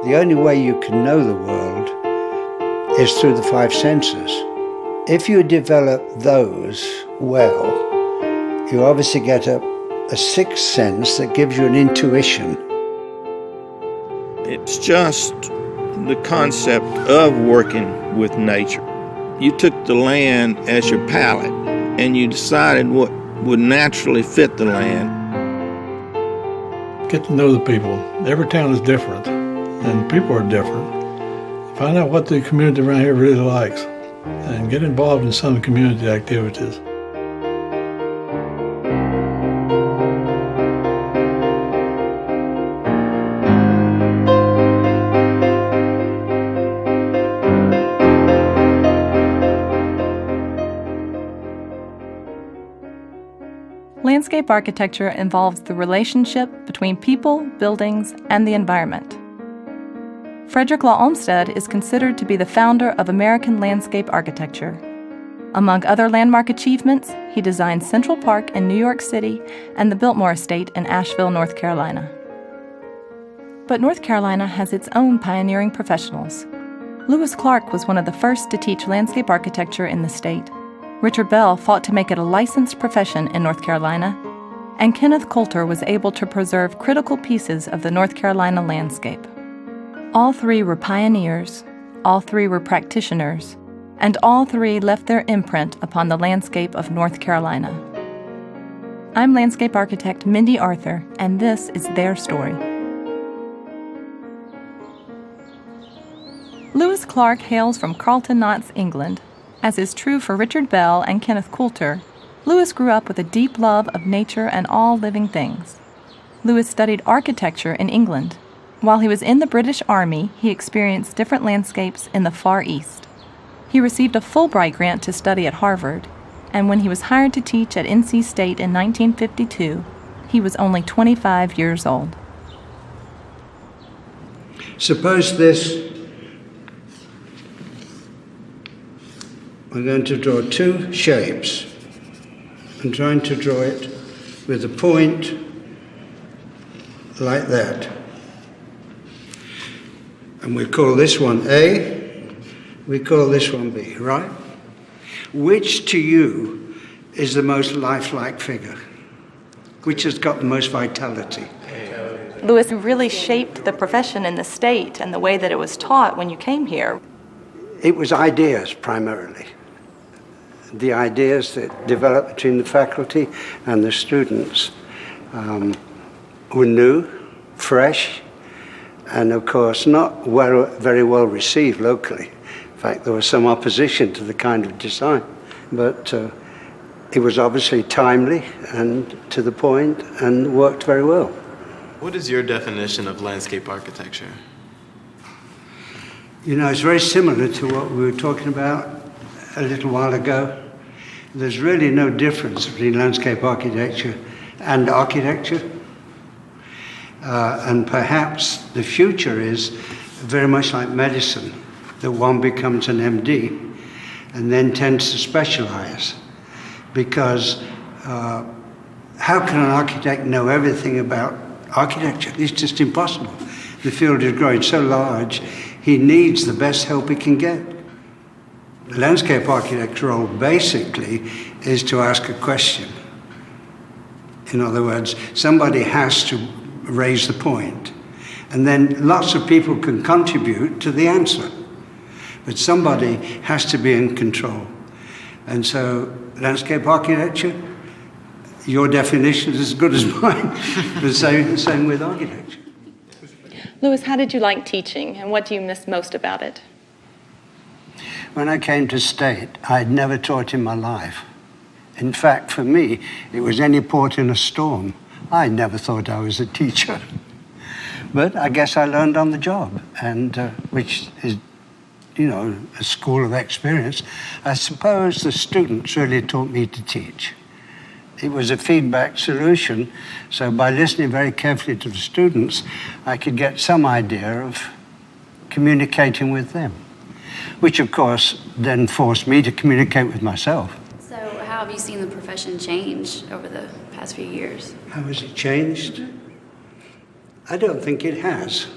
The only way you can know the world is through the five senses. If you develop those well, you obviously get a sixth sense that gives you an intuition. It's just the concept of working with nature. You took the land as your palette and you decided what would naturally fit the land. Get to know the people. Every town is different, and people are different. Find out what the community around here really likes, and get involved in some community activities. Landscape architecture involves the relationship between people, buildings, and the environment. Frederick Law Olmsted is considered to be the founder of American landscape architecture. Among other landmark achievements, he designed Central Park in New York City and the Biltmore Estate in Asheville, North Carolina. But North Carolina has its own pioneering professionals. Lewis Clarke was one of the first to teach landscape architecture in the state. Richard Bell fought to make it a licensed profession in North Carolina, and Kenneth Coulter was able to preserve critical pieces of the North Carolina landscape. All three were pioneers, all three were practitioners, and all three left their imprint upon the landscape of North Carolina. I'm landscape architect Mindy Arthur, and this is their story. Lewis Clarke hails from Carlton Notts, England. As is true for Richard Bell and Kenneth Coulter, Lewis grew up with a deep love of nature and all living things. Lewis studied architecture in England. While he was in the British Army, he experienced different landscapes in the Far East. He received a Fulbright grant to study at Harvard, and when he was hired to teach at NC State in 1952, he was only 25 years old. Suppose this. We're going to draw two shapes. I'm trying to draw it with a point like that. And we call this one A, we call this one B, right? Which to you is the most lifelike figure? Which has got the most vitality? Lewis really shaped the profession in the state and the way that it was taught when you came here. It was ideas primarily. The ideas that developed between the faculty and the students were new, fresh, and of course not very well received locally. In fact, there was some opposition to the kind of design, but it was obviously timely and to the point and worked very well. What is your definition of landscape architecture? You know, it's very similar to what we were talking about a little while ago. There's really no difference between landscape architecture and architecture. And perhaps the future is very much like medicine, that one becomes an MD and then tends to specialize. Because how can an architect know everything about architecture? It's just impossible. The field is growing so large, he needs the best help he can get. The landscape architect's role basically is to ask a question. In other words, somebody has to raise the point, and then lots of people can contribute to the answer. But somebody has to be in control. And so landscape architecture, your definition is as good as mine. The same with architecture. Lewis, how did you like teaching, and what do you miss most about it? When I came to State, I'd never taught in my life. In fact, for me, it was any port in a storm. I never thought I was a teacher. But I guess I learned on the job, and which is, you know, a school of experience. I suppose the students really taught me to teach. It was a feedback solution, so by listening very carefully to the students, I could get some idea of communicating with them, which of course then forced me to communicate with myself. So how have you seen the profession change over the past few years? How has it changed? I don't think it has.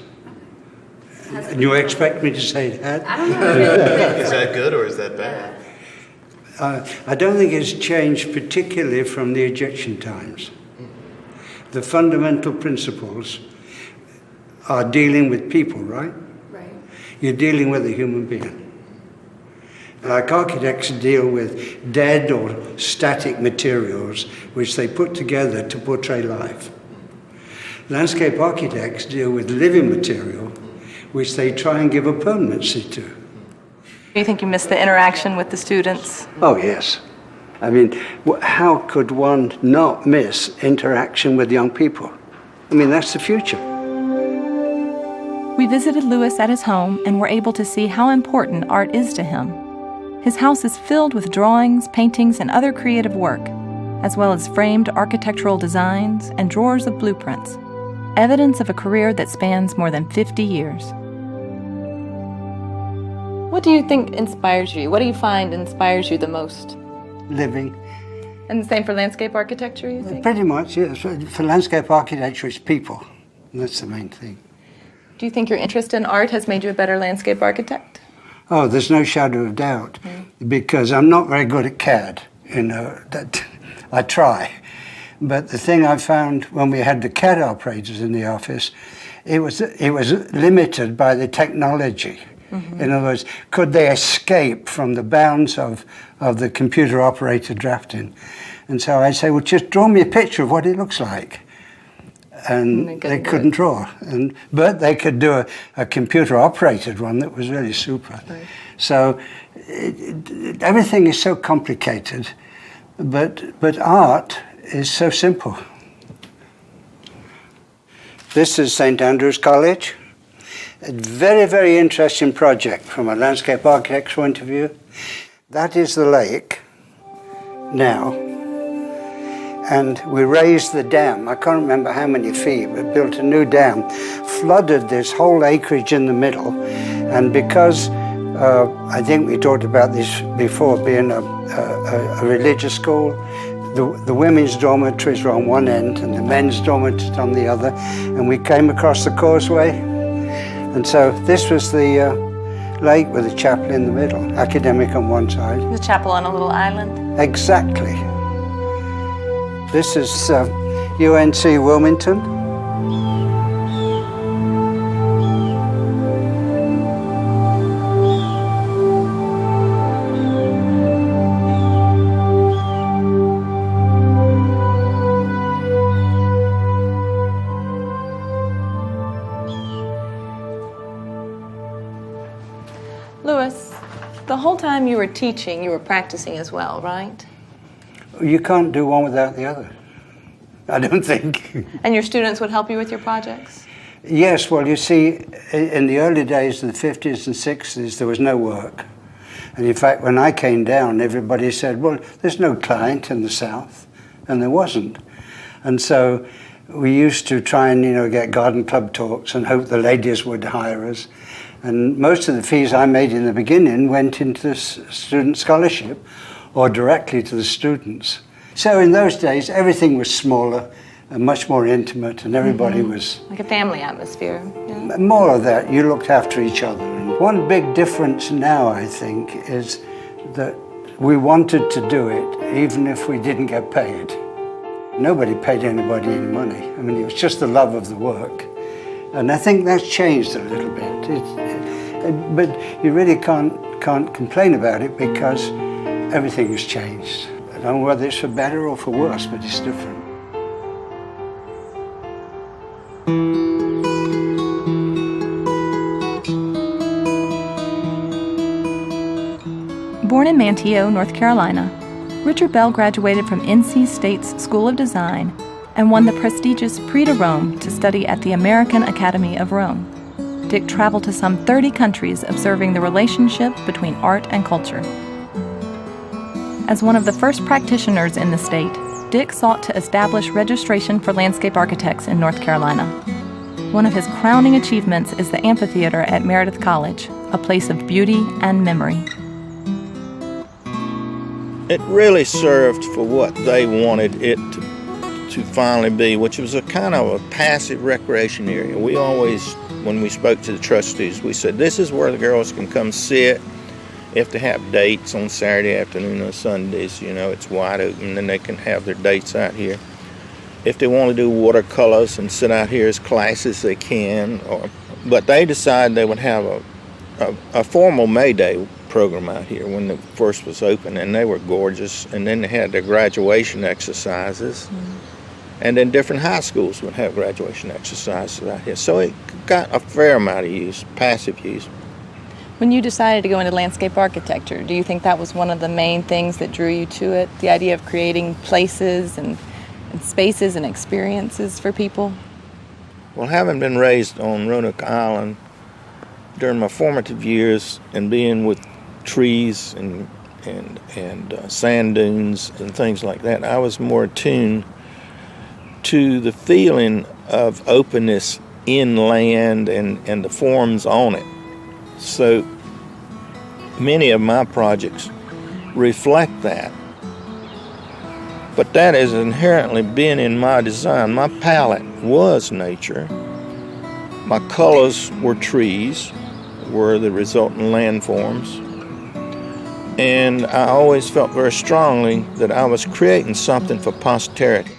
And you expect me to say that? I don't know. Is that good or is that bad? I don't think it's changed particularly from the Egyptian times. The fundamental principles are dealing with people, right? Right. You're dealing with a human being. Like architects deal with dead or static materials which they put together to portray life. Landscape architects deal with living material which they try and give a permanency to. Do you think you missed the interaction with the students? Oh, yes. I mean, how could one not miss interaction with young people? I mean, that's the future. We visited Lewis at his home and were able to see how important art is to him. His house is filled with drawings, paintings, and other creative work, as well as framed architectural designs and drawers of blueprints, evidence of a career that spans more than 50 years. What do you think inspires you? What do you find inspires you the most? Living. And the same for landscape architecture, you think? Pretty much, yes. For landscape architecture, it's people. And that's the main thing. Do you think your interest in art has made you a better landscape architect? Oh, there's no shadow of doubt. Because I'm not very good at CAD, that I try. But the thing I found when we had the CAD operators in the office, it was limited by the technology. In other words, could they escape from the bounds of the computer-operated drafting? And so I say, well, just draw me a picture of what it looks like. And they couldn't draw. But they could do a computer-operated one that was really super. Right. So everything is so complicated, but art is so simple. This is St. Andrew's College. A very, very interesting project from a landscape architect's point of view. That is the lake now. And we raised the dam. I can't remember how many feet. We built a new dam, flooded this whole acreage in the middle. And because I think we talked about this before, being a religious school, the women's dormitories were on one end and the men's dormitories on the other. And we came across the causeway. And so this was the lake with a chapel in the middle, academic on one side. The chapel on a little island? Exactly. This is UNC Wilmington. Lewis, the whole time you were teaching, you were practicing as well, right? You can't do one without the other, I don't think. And your students would help you with your projects? Yes, well, you see, in the early days of the 50s and 60s, there was no work. And in fact, when I came down, everybody said, well, there's no client in the South. And there wasn't. And so we used to try and, get garden club talks and hope the ladies would hire us. And most of the fees I made in the beginning went into the student scholarship or directly to the students. So in those days, everything was smaller and much more intimate, and everybody was... Like a family atmosphere. Yeah. More of that. You looked after each other. And one big difference now, I think, is that we wanted to do it even if we didn't get paid. Nobody paid anybody any money. I mean, it was just the love of the work. And I think that's changed a little bit. But you really can't complain about it because everything has changed. I don't know whether it's for better or for worse, but it's different. Born in Manteo, North Carolina, Richard Bell graduated from NC State's School of Design and won the prestigious Prix de Rome to study at the American Academy of Rome. Dick traveled to some 30 countries observing the relationship between art and culture. As one of the first practitioners in the state, Dick sought to establish registration for landscape architects in North Carolina. One of his crowning achievements is the amphitheater at Meredith College, a place of beauty and memory. It really served for what they wanted it to finally be, which was a kind of a passive recreation area. We always when we spoke to the trustees. We said, this is where the girls can come sit. If they have dates on Saturday afternoon or Sundays, it's wide open, and they can have their dates out here. If they want to do watercolors and sit out here as classes, they can. But they decided they would have a formal May Day program out here when it first was open, and they were gorgeous. And then they had their graduation exercises. And then different high schools would have graduation exercises out here. So it got a fair amount of use, passive use. When you decided to go into landscape architecture, do you think that was one of the main things that drew you to it? The idea of creating places and spaces and experiences for people? Well, having been raised on Roanoke Island during my formative years and being with trees and sand dunes and things like that, I was more attuned to the feeling of openness in land and the forms on it. So many of my projects reflect that. But that has inherently been in my design. My palette was nature. My colors were trees, were the resultant landforms. And I always felt very strongly that I was creating something for posterity.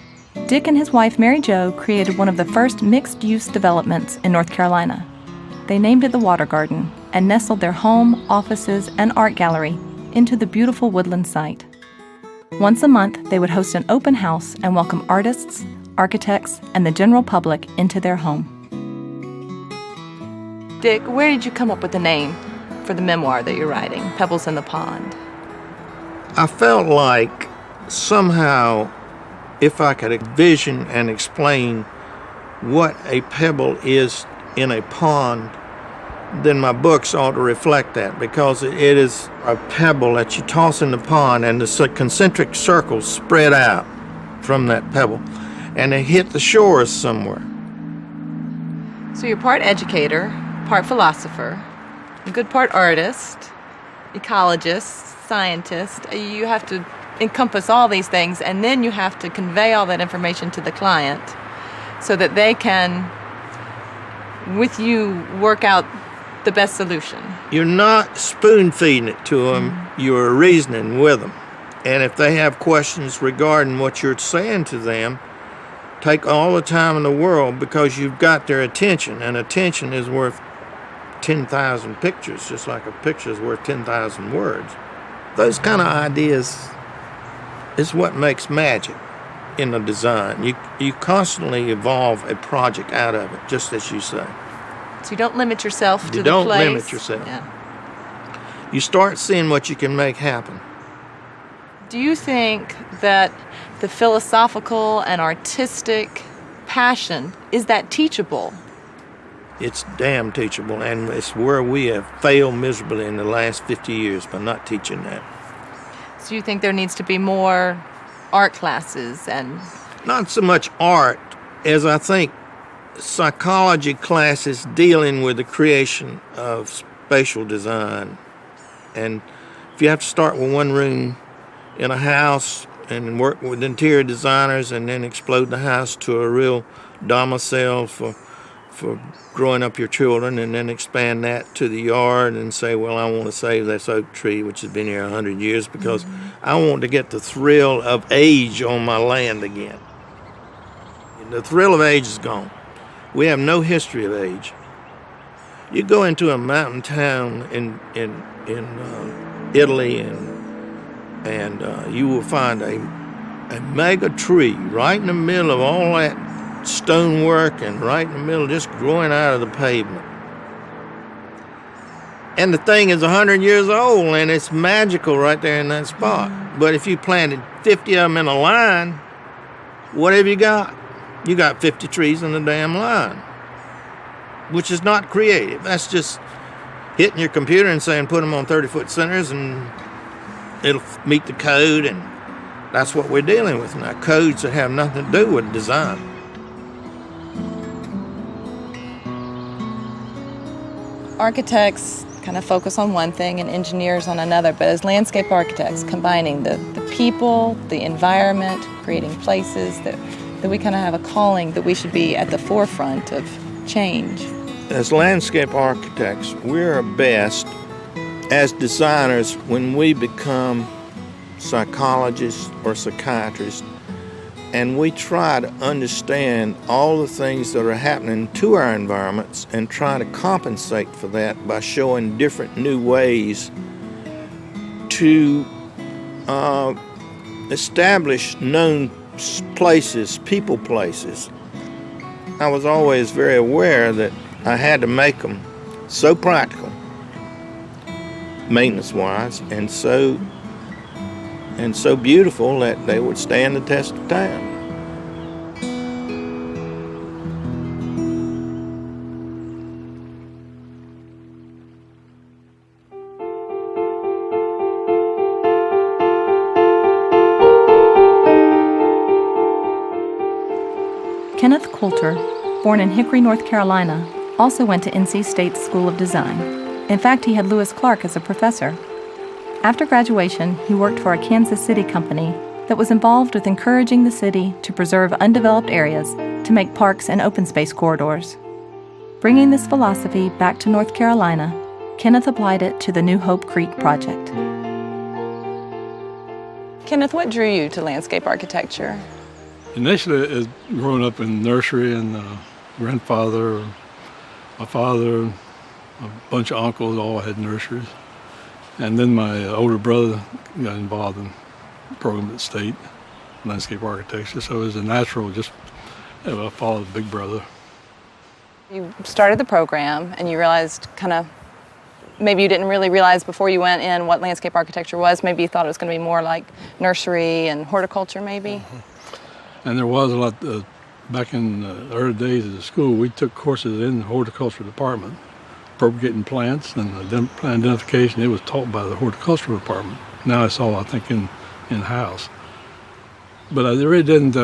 Dick and his wife Mary Jo created one of the first mixed-use developments in North Carolina. They named it the Water Garden and nestled their home, offices, and art gallery into the beautiful woodland site. Once a month, they would host an open house and welcome artists, architects, and the general public into their home. Dick, where did you come up with the name for the memoir that you're writing, Pebbles in the Pond? I felt like somehow, if I could envision and explain what a pebble is in a pond, then my books ought to reflect that, because it is a pebble that you toss in the pond, and the concentric circles spread out from that pebble, and they hit the shores somewhere. So you're part educator, part philosopher, a good part artist, ecologist, scientist. You have to encompass all these things, and then you have to convey all that information to the client so that they can, with you, work out the best solution. You're not spoon-feeding it to them, you're reasoning with them. And if they have questions regarding what you're saying to them, take all the time in the world, because you've got their attention, and attention is worth 10,000 pictures, just like a picture is worth 10,000 words. Those kind of ideas is what makes magic in the design. You constantly evolve a project out of it, just as you say. So you don't limit yourself to the place. You don't limit yourself. Yeah. You start seeing what you can make happen. Do you think that the philosophical and artistic passion, is that teachable? It's damn teachable, and it's where we have failed miserably in the last 50 years by not teaching that. So you think there needs to be more art classes and... Not so much art as I think psychology classes dealing with the creation of spatial design. And if you have to start with one room in a house and work with interior designers and then explode the house to a real domicile for growing up your children, and then expand that to the yard and say, well, I want to save this oak tree which has been here 100 years because I want to get the thrill of age on my land again. The thrill of age is gone. We have no history of age. You go into a mountain town in Italy and you will find a mega tree right in the middle of all that stonework and right in the middle, just growing out of the pavement. And the thing is 100 years old, and it's magical right there in that spot. But if you planted 50 of them in a line, what have you got? You got 50 trees in the damn line, which is not creative. That's just hitting your computer and saying put them on 30-foot centers and it'll meet the code, and that's what we're dealing with now, codes that have nothing to do with design. Architects kind of focus on one thing and engineers on another, but as landscape architects, combining the people, the environment, creating places, that we kind of have a calling that we should be at the forefront of change. as landscape architects, we're best as designers when we become psychologists or psychiatrists, and we try to understand all the things that are happening to our environments and try to compensate for that by showing different new ways to establish known places, people places. I was always very aware that I had to make them so practical, maintenance-wise, and so beautiful that they would stand the test of time. Kenneth Coulter, born in Hickory, North Carolina, also went to NC State's School of Design. In fact, he had Lewis Clarke as a professor. After graduation, he worked for a Kansas City company that was involved with encouraging the city to preserve undeveloped areas to make parks and open space corridors. Bringing this philosophy back to North Carolina, Kenneth applied it to the New Hope Creek project. Kenneth, what drew you to landscape architecture? Initially, growing up in nursery, and grandfather, my father, a bunch of uncles all had nurseries. And then my older brother got involved in the program at State, landscape architecture. So it was a natural, just I followed big brother. You started the program and you realized maybe you didn't really realize before you went in what landscape architecture was. Maybe you thought it was going to be more like nursery and horticulture maybe. Mm-hmm. And there was a lot, back in the early days of the school, we took courses in the horticulture department, propagating plants and plant identification. It was taught by the horticultural department. Now it's all, I think, in-house. But I really didn't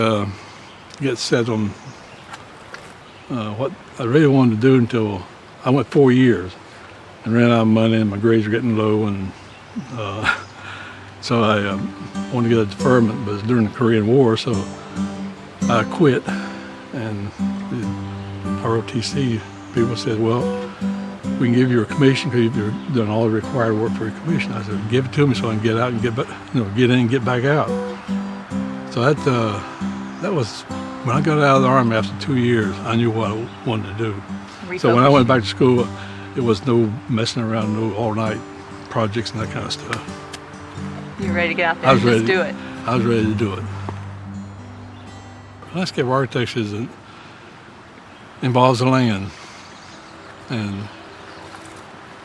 get set on what I really wanted to do until I went 4 years and ran out of money and my grades were getting low, and so I wanted to get a deferment, but it was during the Korean War, so I quit. And the ROTC people said, well, we can give you a commission because you've done all the required work for a commission. I said, give it to me so I can get out and get in and get back out. So that was, when I got out of the Army after 2 years, I knew what I wanted to do. Refocus. So when I went back to school, it was no messing around, no all-night projects and that kind of stuff. You were ready to get out there and just do it? I was ready to do it. Landscape architecture involves the land and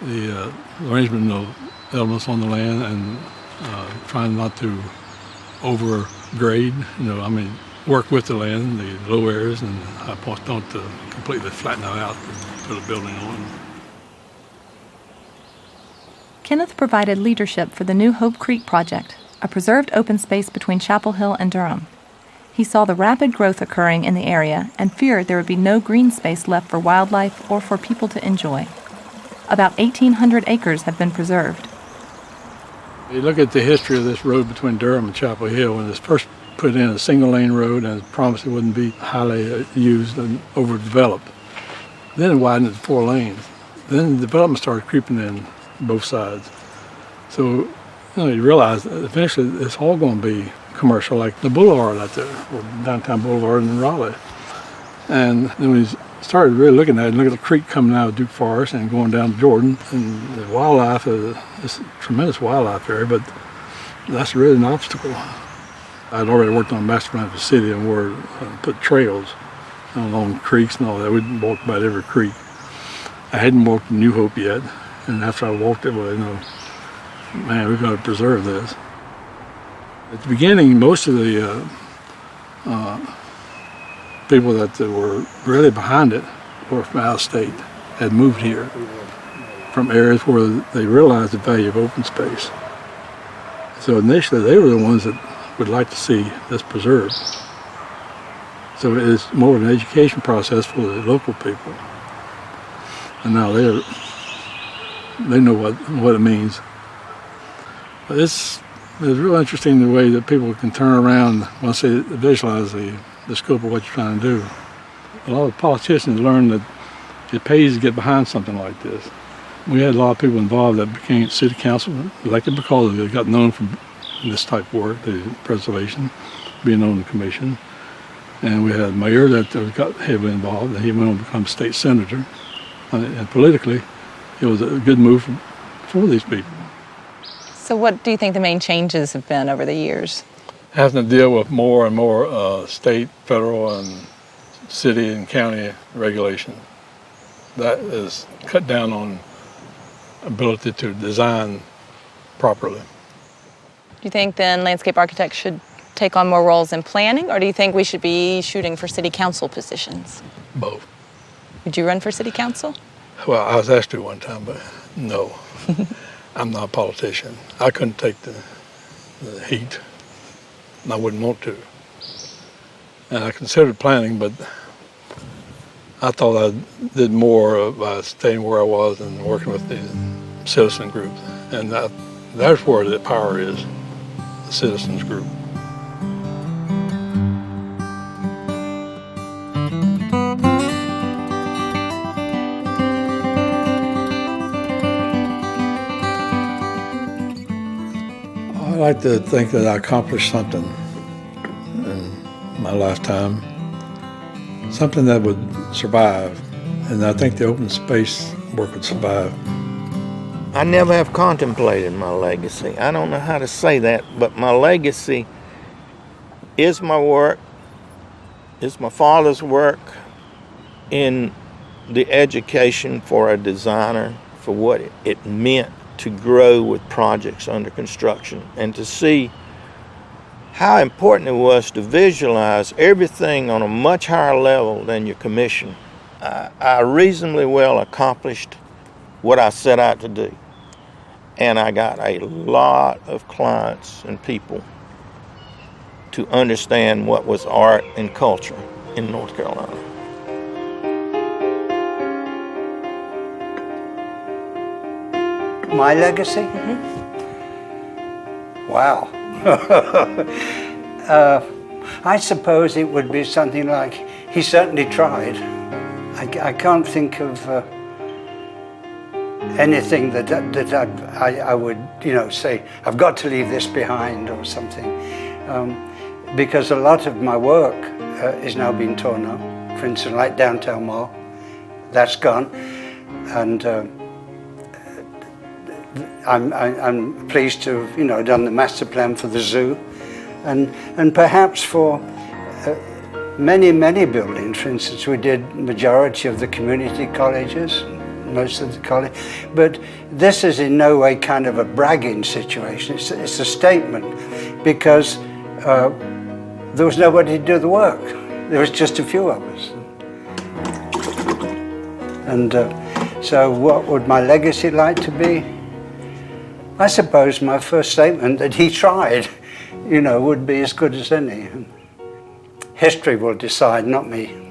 the arrangement of elements on the land, and trying not to overgrade, work with the land, the low areas, and don't completely flatten it out and put a building on. Kenneth provided leadership for the New Hope Creek project, a preserved open space between Chapel Hill and Durham. He saw the rapid growth occurring in the area and feared there would be no green space left for wildlife or for people to enjoy. About 1,800 acres have been preserved. You look at the history of this road between Durham and Chapel Hill. When it was first put in a single-lane road and it promised it wouldn't be highly used and overdeveloped. Then it widened to 4 lanes. Then the development started creeping in both sides. So you realize that eventually it's all going to be commercial, like the boulevard out there, or downtown boulevard in Raleigh. And then we started really looking at it, and look at the creek coming out of Duke Forest and going down to Jordan, and the wildlife, it's a tremendous wildlife area, but that's really an obstacle. I'd already worked on a master plan for the city and where put trails along creeks and all that. We'd walk about every creek. I hadn't walked New Hope yet, and after I walked it, man, we've got to preserve this. At the beginning, most of the people that were really behind it were from out of state, had moved here from areas where they realized the value of open space. So initially, they were the ones that would like to see this preserved. So it's more of an education process for the local people. And now they know what it means. But it's real interesting the way that people can turn around once they visualize the scope of what you're trying to do. A lot of politicians learn that it pays to get behind something like this. We had a lot of people involved that became city council, elected because they got known for this type of work, the preservation, being on the commission. And we had a mayor that got heavily involved, and he went on to become state senator. And politically, it was a good move for these people. So what do you think the main changes have been over the years? Having to deal with more and more state, federal, and city and county regulation. That is cut down on ability to design properly. Do you think then landscape architects should take on more roles in planning, or do you think we should be shooting for city council positions? Both. Would you run for city council? Well, I was asked to one time, but no. I'm not a politician. I couldn't take the heat, and I wouldn't want to. And I considered planning, but I thought I did more by staying where I was and working with the citizen group. And that's where the power is, the citizens group. I like to think that I accomplished something in my lifetime, something that would survive, and I think the open space work would survive. I never have contemplated my legacy. I don't know how to say that, but my legacy is my work, is my father's work in the education for a designer, for what it meant to grow with projects under construction and to see how important it was to visualize everything on a much higher level than your commission. I reasonably well accomplished what I set out to do. And I got a lot of clients and people to understand what was art and culture in North Carolina. My legacy? Wow. I suppose it would be something like, he certainly tried. I can't think of anything that I would, say, I've got to leave this behind or something. Because a lot of my work is now being torn up. For instance, like Downtown Mall, that's gone. And I'm pleased to have, done the master plan for the zoo, and perhaps for many buildings. For instance, we did majority of the community colleges, most of the college, but this is in no way kind of a bragging situation. It's a statement, because there was nobody to do the work. There was just a few of us, and so what would my legacy like to be? I suppose my first statement that he tried, would be as good as any. History will decide, not me.